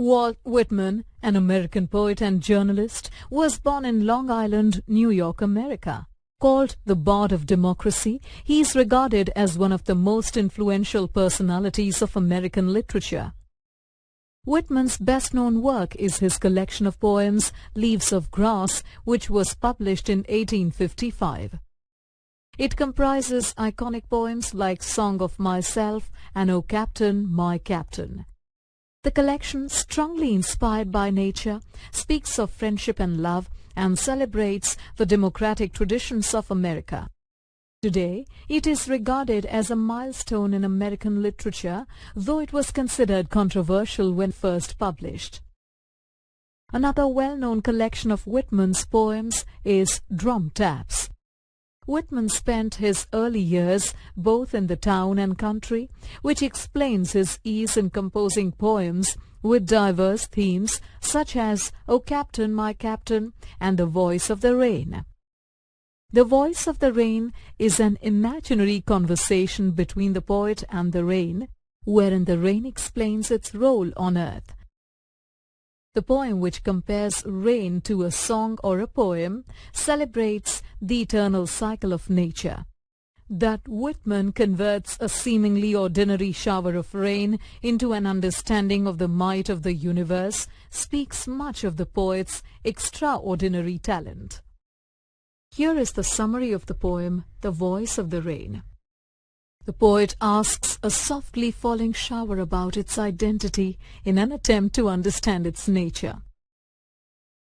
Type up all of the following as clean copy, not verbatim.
Walt Whitman, an American poet and journalist, was born in Long Island, New York, America. Called the Bard of Democracy, he is regarded as one of the most influential personalities of American literature. Whitman's best-known work is his collection of poems, Leaves of Grass, which was published in 1855. It comprises iconic poems like Song of Myself and O Captain, My Captain. The collection, strongly inspired by nature, speaks of friendship and love and celebrates the democratic traditions of America. Today, it is regarded as a milestone in American literature, though it was considered controversial when first published. Another well-known collection of Whitman's poems is Drum Taps. Whitman spent his early years both in the town and country, which explains his ease in composing poems with diverse themes such as O Captain, My Captain and The Voice of the Rain. The Voice of the Rain is an imaginary conversation between the poet and the rain, wherein the rain explains its role on earth. The poem, which compares rain to a song or a poem, celebrates the eternal cycle of nature. That Whitman converts a seemingly ordinary shower of rain into an understanding of the might of the universe speaks much of the poet's extraordinary talent. Here is the summary of the poem, The Voice of the Rain. The poet asks a softly falling shower about its identity in an attempt to understand its nature.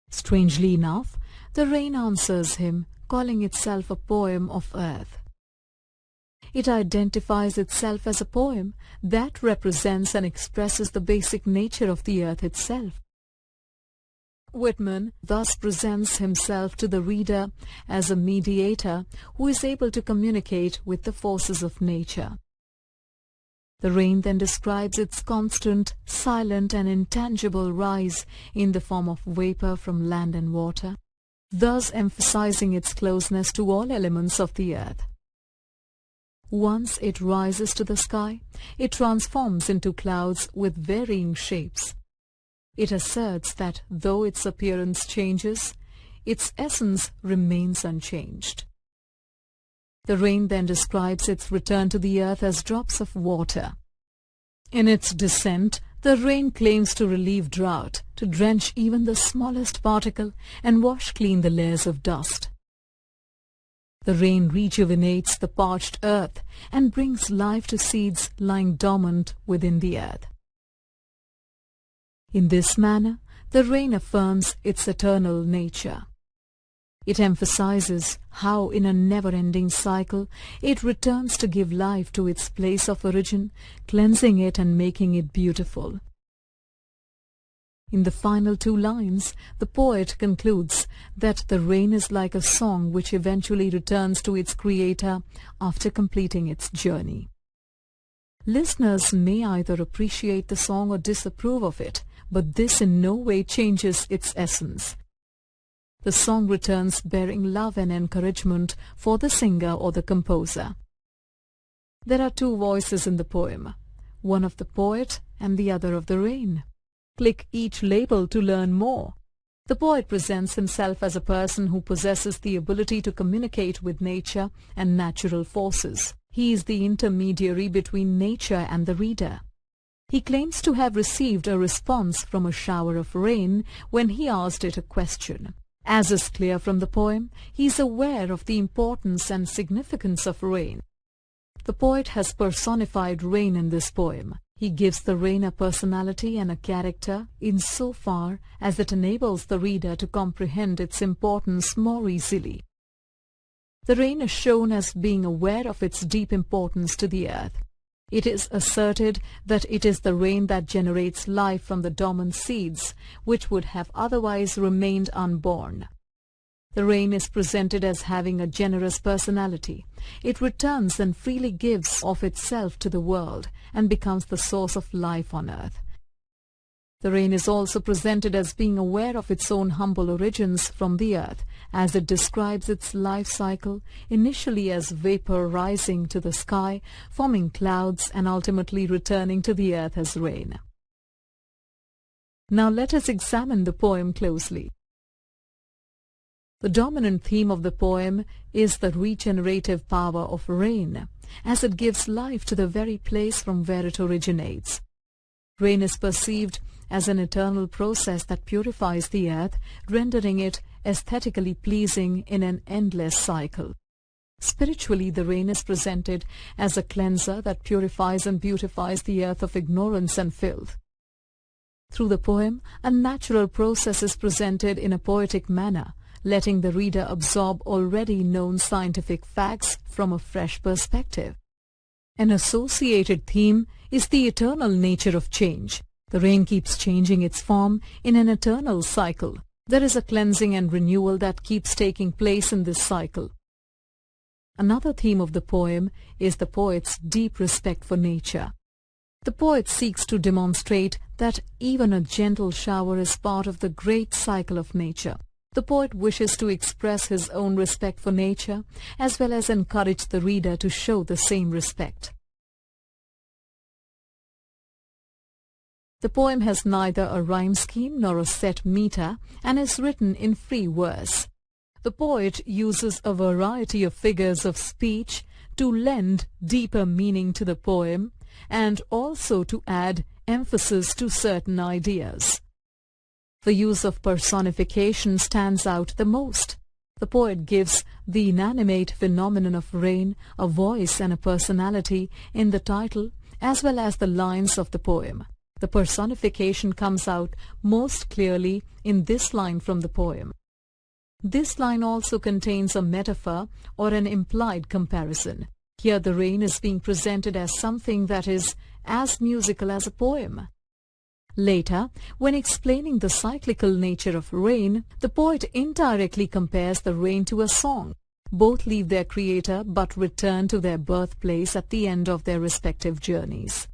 Strangely enough, the rain answers him, calling itself a poem of earth. It identifies itself as a poem that represents and expresses the basic nature of the earth itself. Whitman thus presents himself to the reader as a mediator who is able to communicate with the forces of nature. The rain then describes its constant, silent and intangible rise in the form of vapor from land and water, thus emphasizing its closeness to all elements of the earth. Once it rises to the sky, it transforms into clouds with varying shapes. It asserts that though its appearance changes, its essence remains unchanged. The rain then describes its return to the earth as drops of water. In its descent, the rain claims to relieve drought, to drench even the smallest particle and wash clean the layers of dust. The rain rejuvenates the parched earth and brings life to seeds lying dormant within the earth. In this manner, the rain affirms its eternal nature. It emphasizes how in a never-ending cycle it returns to give life to its place of origin, cleansing it and making it beautiful. In the final two lines, the poet concludes that the rain is like a song which eventually returns to its creator after completing its journey. Listeners may either appreciate the song or disapprove of it, but this in no way changes its essence. The song returns bearing love and encouragement for the singer or the composer. There are two voices in the poem, one of the poet and the other of the rain. Click each label to learn more. The poet presents himself as a person who possesses the ability to communicate with nature and natural forces. He is the intermediary between nature and the reader. He claims to have received a response from a shower of rain when he asked it a question. As is clear from the poem, he is aware of the importance and significance of rain. The poet has personified rain in this poem. He gives the rain a personality and a character insofar as it enables the reader to comprehend its importance more easily. The rain is shown as being aware of its deep importance to the earth. It is asserted that it is the rain that generates life from the dormant seeds, which would have otherwise remained unborn. The rain is presented as having a generous personality. It returns and freely gives of itself to the world and becomes the source of life on earth. The rain is also presented as being aware of its own humble origins from the earth, as it describes its life cycle, initially as vapor rising to the sky, forming clouds and ultimately returning to the earth as rain. Now let us examine the poem closely. The dominant theme of the poem is the regenerative power of rain, as it gives life to the very place from where it originates. Rain is perceived as an eternal process that purifies the earth, rendering it aesthetically pleasing in an endless cycle. Spiritually, the rain is presented as a cleanser that purifies and beautifies the earth of ignorance and filth. Through the poem, a natural process is presented in a poetic manner, letting the reader absorb already known scientific facts from a fresh perspective. An associated theme is the eternal nature of change. The rain keeps changing its form in an eternal cycle. There is a cleansing and renewal that keeps taking place in this cycle. Another theme of the poem is the poet's deep respect for nature. The poet seeks to demonstrate that even a gentle shower is part of the great cycle of nature. The poet wishes to express his own respect for nature, as well as encourage the reader to show the same respect. The poem has neither a rhyme scheme nor a set meter and is written in free verse. The poet uses a variety of figures of speech to lend deeper meaning to the poem and also to add emphasis to certain ideas. The use of personification stands out the most. The poet gives the inanimate phenomenon of rain a voice and a personality in the title as well as the lines of the poem. The personification comes out most clearly in this line from the poem. This line also contains a metaphor or an implied comparison. Here the rain is being presented as something that is as musical as a poem. Later, when explaining the cyclical nature of rain, the poet indirectly compares the rain to a song. Both leave their creator but return to their birthplace at the end of their respective journeys.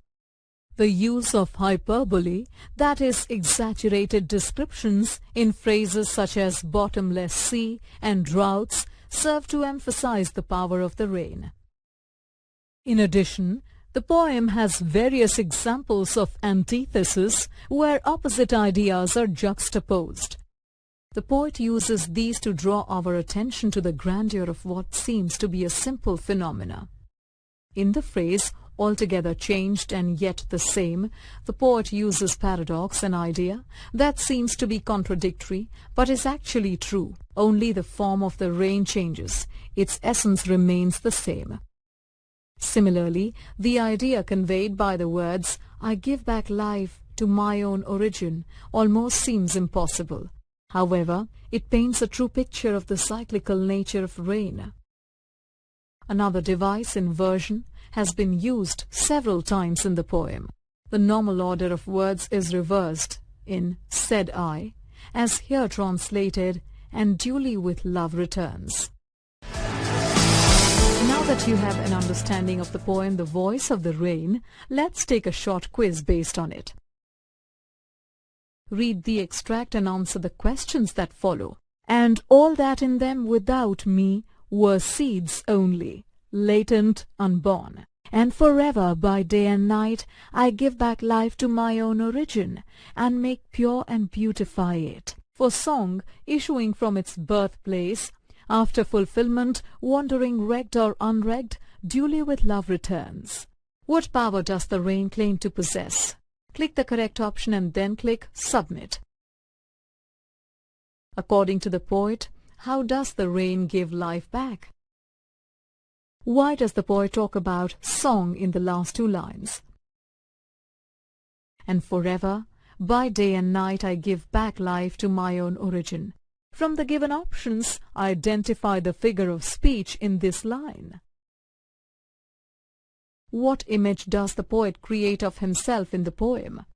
The use of hyperbole, that is, exaggerated descriptions in phrases such as bottomless sea and droughts, serve to emphasize the power of the rain. In addition, the poem has various examples of antithesis where opposite ideas are juxtaposed. The poet uses these to draw our attention to the grandeur of what seems to be a simple phenomena. In the phrase, altogether changed and yet the same, the poet uses paradox, an idea that seems to be contradictory but is actually true. Only the form of the rain changes, its essence remains the same. Similarly, the idea conveyed by the words, "I give back life to my own origin," almost seems impossible. However, it paints a true picture of the cyclical nature of rain. Another device, inversion, has been used several times in the poem. The normal order of words is reversed in "said I," as here translated, "and duly with love returns." Now that you have an understanding of the poem The Voice of the Rain, let's take a short quiz based on it. Read the extract and answer the questions that follow. "And all that in them without me were seeds only, latent, unborn. And forever by day and night I give back life to my own origin, and make pure and beautify it. For song, issuing from its birthplace, after fulfillment, wandering wrecked or unwrecked, duly with love returns." What power does the rain claim to possess? Click the correct option and then click Submit. According to the poet, how does the rain give life back? Why does the poet talk about song in the last two lines? And forever, by day and night I give back life to my own origin. From the given options, identify the figure of speech in this line. What image does the poet create of himself in the poem?